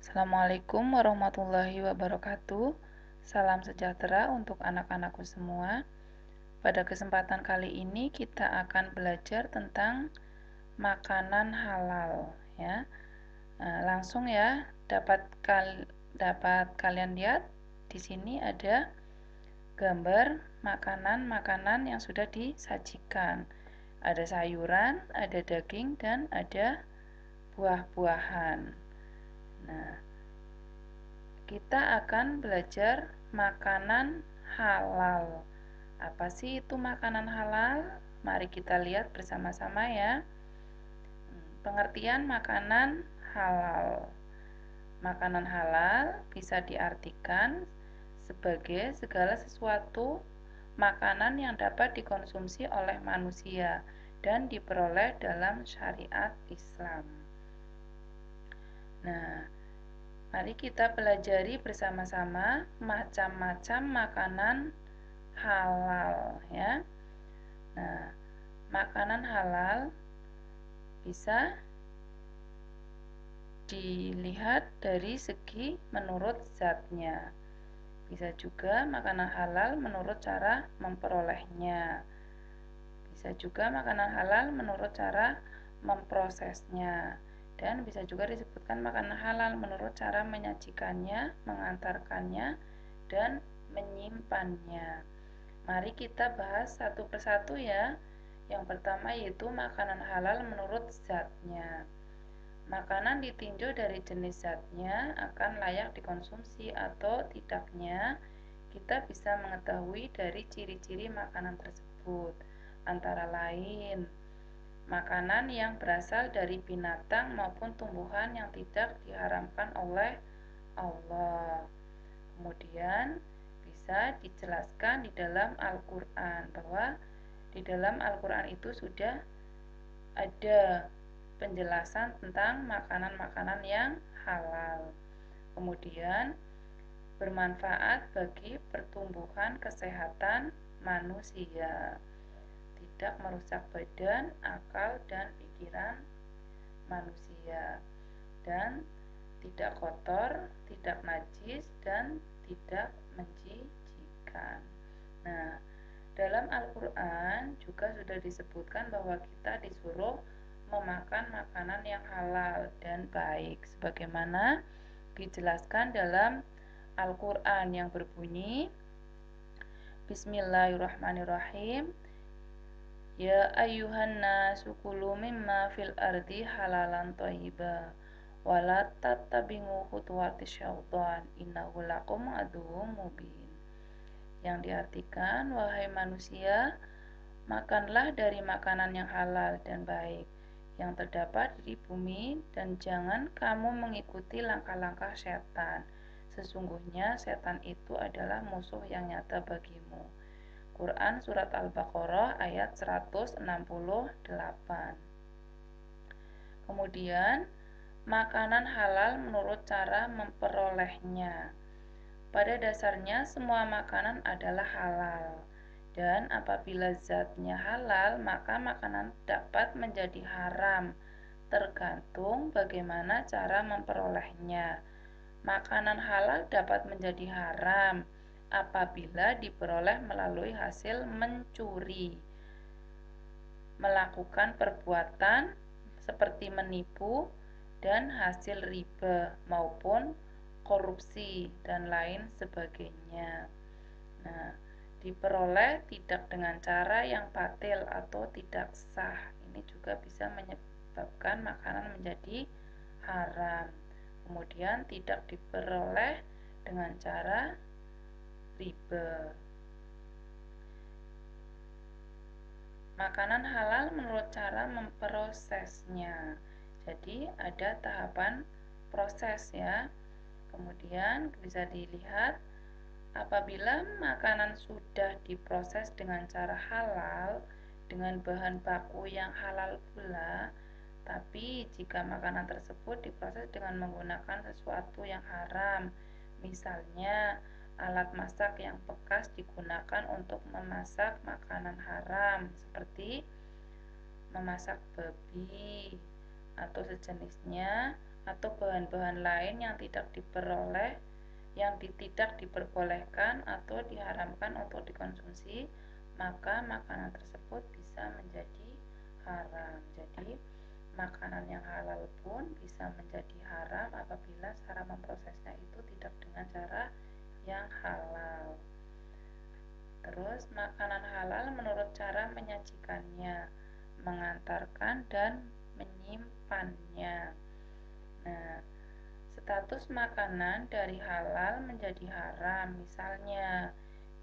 Assalamualaikum warahmatullahi wabarakatuh. Salam sejahtera untuk anak-anakku semua. Pada kesempatan kali ini kita akan belajar tentang makanan halal ya. Langsung ya, dapat kalian lihat di sini ada gambar makanan-makanan yang sudah disajikan. Ada sayuran, ada daging, dan ada buah-buahan. Nah, kita akan belajar makanan halal. Apa sih itu makanan halal? Mari kita lihat bersama-sama ya. Pengertian makanan halal. Makanan halal bisa diartikan sebagai segala sesuatu makanan yang dapat dikonsumsi oleh manusia dan diperoleh dalam syariat Islam. Nah, mari kita pelajari bersama-sama macam-macam makanan halal ya. Nah, makanan halal bisa dilihat dari segi menurut zatnya. Bisa juga makanan halal menurut cara memperolehnya. Bisa juga makanan halal menurut cara memprosesnya. Dan bisa juga disebutkan makanan halal menurut cara menyajikannya, mengantarkannya, dan menyimpannya. Mari kita bahas satu persatu ya. Yang pertama yaitu makanan halal menurut zatnya. Makanan ditinjau dari jenis zatnya akan layak dikonsumsi atau tidaknya kita bisa mengetahui dari ciri-ciri makanan tersebut. Antara lain, makanan yang berasal dari binatang maupun tumbuhan yang tidak diharamkan oleh Allah. Kemudian bisa dijelaskan di dalam Al-Quran bahwa di dalam Al-Quran itu sudah ada penjelasan tentang makanan-makanan yang halal. Kemudian bermanfaat bagi pertumbuhan kesehatan manusia, tidak merusak badan, akal, dan pikiran manusia, dan tidak kotor, tidak najis, dan tidak menjijikan. Nah, dalam Al-Quran juga sudah disebutkan bahwa kita disuruh memakan makanan yang halal dan baik, sebagaimana dijelaskan dalam Al-Quran yang berbunyi Bismillahirrahmanirrahim. Ya ayyuhan nasu kulu mimma fil ardi halalan thayyiba wala tattabi'u khutuwatis syaitan innahu lakum aduwwum mubin. Yang diartikan, wahai manusia, makanlah dari makanan yang halal dan baik yang terdapat di bumi dan jangan kamu mengikuti langkah-langkah setan. Sesungguhnya setan itu adalah musuh yang nyata bagimu. Quran Surat Al-Baqarah ayat 168. Kemudian, makanan halal menurut cara memperolehnya. Pada dasarnya semua makanan adalah halal. Dan apabila zatnya halal, maka makanan dapat menjadi haram, tergantung bagaimana cara memperolehnya. Makanan halal dapat menjadi haram apabila diperoleh melalui hasil mencuri, melakukan perbuatan seperti menipu dan hasil riba maupun korupsi dan lain sebagainya. Nah, diperoleh tidak dengan cara yang batil atau tidak sah. Ini juga bisa menyebabkan makanan menjadi haram. Kemudian tidak diperoleh dengan cara riba. Makanan halal menurut cara memprosesnya. Jadi ada tahapan proses ya. Kemudian bisa dilihat apabila makanan sudah diproses dengan cara halal dengan bahan baku yang halal pula, tapi jika makanan tersebut diproses dengan menggunakan sesuatu yang haram, misalnya alat masak yang bekas digunakan untuk memasak makanan haram seperti memasak babi atau sejenisnya, atau bahan-bahan lain yang tidak diperbolehkan atau diharamkan untuk dikonsumsi, maka makanan tersebut bisa menjadi haram. Jadi makanan yang halal pun bisa menjadi haram apabila cara memprosesnya itu tidak dengan cara yang halal. Terus makanan halal menurut cara menyajikannya, mengantarkan dan menyimpannya. Nah, status makanan dari halal menjadi haram. Misalnya,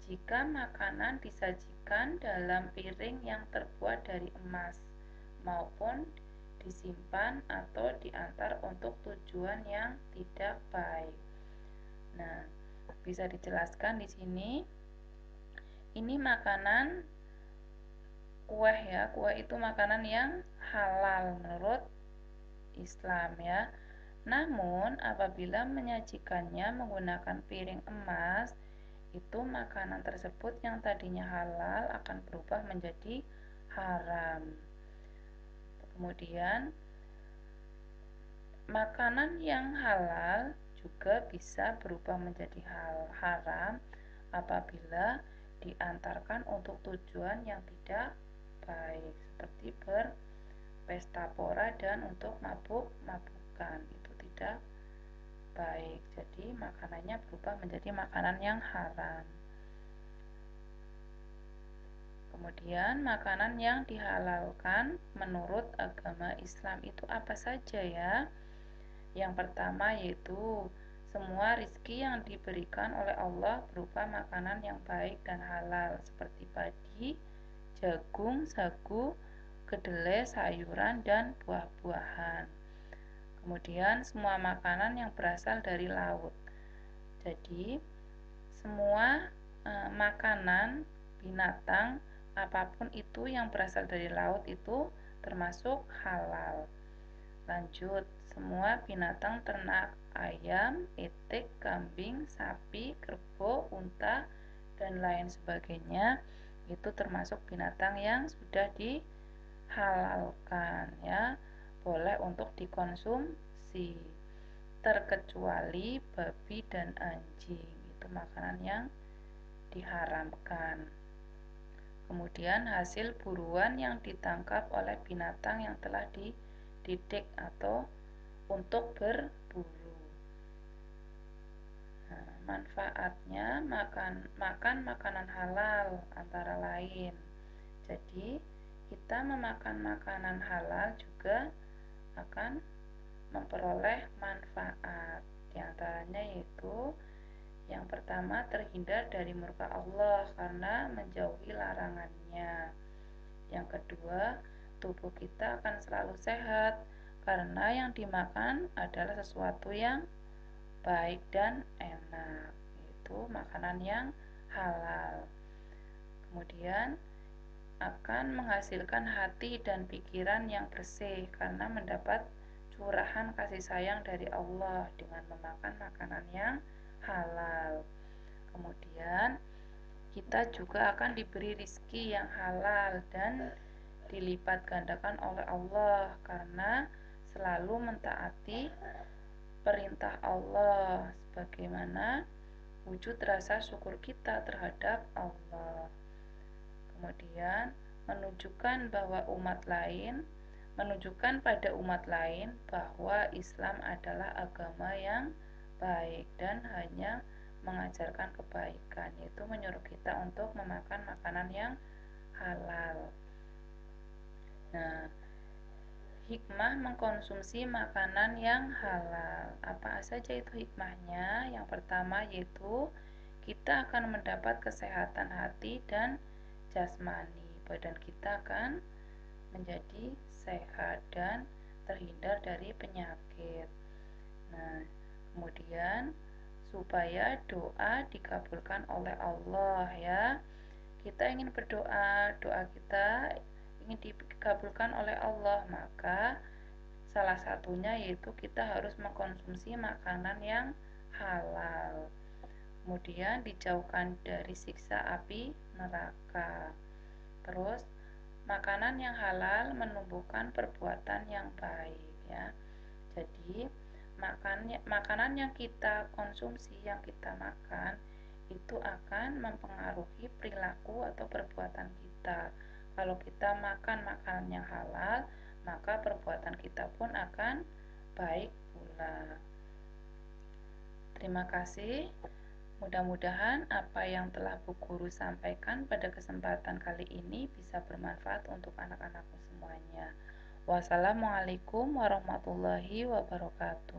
jika makanan disajikan dalam piring yang terbuat dari emas maupun disimpan atau diantar untuk tujuan yang tidak baik. Nah, bisa dijelaskan di sini. Ini makanan kue ya. Kue itu makanan yang halal menurut Islam ya. Namun apabila menyajikannya menggunakan piring emas, itu makanan tersebut yang tadinya halal akan berubah menjadi haram. Kemudian makanan yang halal juga bisa berubah menjadi haram apabila diantarkan untuk tujuan yang tidak baik, seperti berpesta pora dan untuk mabuk-mabukan. Itu tidak baik. Jadi makanannya berubah menjadi makanan yang haram. Kemudian makanan yang dihalalkan menurut agama Islam itu apa saja ya? Yang pertama yaitu semua rizki yang diberikan oleh Allah berupa makanan yang baik dan halal seperti padi, jagung, sagu, kedelai, sayuran, dan buah-buahan. Kemudian semua makanan yang berasal dari laut. Jadi semua makanan binatang apapun itu yang berasal dari laut itu termasuk halal. Lanjut, semua binatang ternak ayam, itik, kambing, sapi, kerbau, unta, dan lain sebagainya itu termasuk binatang yang sudah dihalalkan ya, boleh untuk dikonsumsi, terkecuali babi dan anjing, itu makanan yang diharamkan. Kemudian hasil buruan yang ditangkap oleh binatang yang telah dididik atau untuk berburu. Nah, manfaatnya makan makanan halal antara lain. Jadi kita memakan makanan halal juga akan memperoleh manfaat. Di antaranya yaitu yang pertama, terhindar dari murka Allah karena menjauhi larangannya. Yang kedua, tubuh kita akan selalu sehat karena yang dimakan adalah sesuatu yang baik dan enak, yaitu makanan yang halal. Kemudian akan menghasilkan hati dan pikiran yang bersih karena mendapat curahan kasih sayang dari Allah dengan memakan makanan yang halal. Kemudian kita juga akan diberi rizki yang halal dan dilipat gandakan oleh Allah karena selalu mentaati perintah Allah sebagaimana wujud rasa syukur kita terhadap Allah. Kemudian menunjukkan pada umat lain bahwa Islam adalah agama yang baik dan hanya mengajarkan kebaikan, yaitu menyuruh kita untuk memakan makanan yang halal. Nah, hikmah mengkonsumsi makanan yang halal. Apa saja itu hikmahnya? Yang pertama yaitu kita akan mendapat kesehatan hati dan jasmani. Badan kita akan menjadi sehat dan terhindar dari penyakit. Nah, kemudian supaya doa dikabulkan oleh Allah ya. Kita ingin berdoa, doa kita ingin dikabulkan oleh Allah, maka salah satunya yaitu kita harus mengkonsumsi makanan yang halal. Kemudian dijauhkan dari siksa api neraka. Terus makanan yang halal menumbuhkan perbuatan yang baik ya. Jadi makanan yang kita konsumsi, yang kita makan, itu akan mempengaruhi perilaku atau perbuatan kita. Kalau kita makan makanan yang halal, maka perbuatan kita pun akan baik pula. Terima kasih. Mudah-mudahan apa yang telah Bu Guru sampaikan pada kesempatan kali ini bisa bermanfaat untuk anak-anakku semuanya. Wassalamualaikum warahmatullahi wabarakatuh.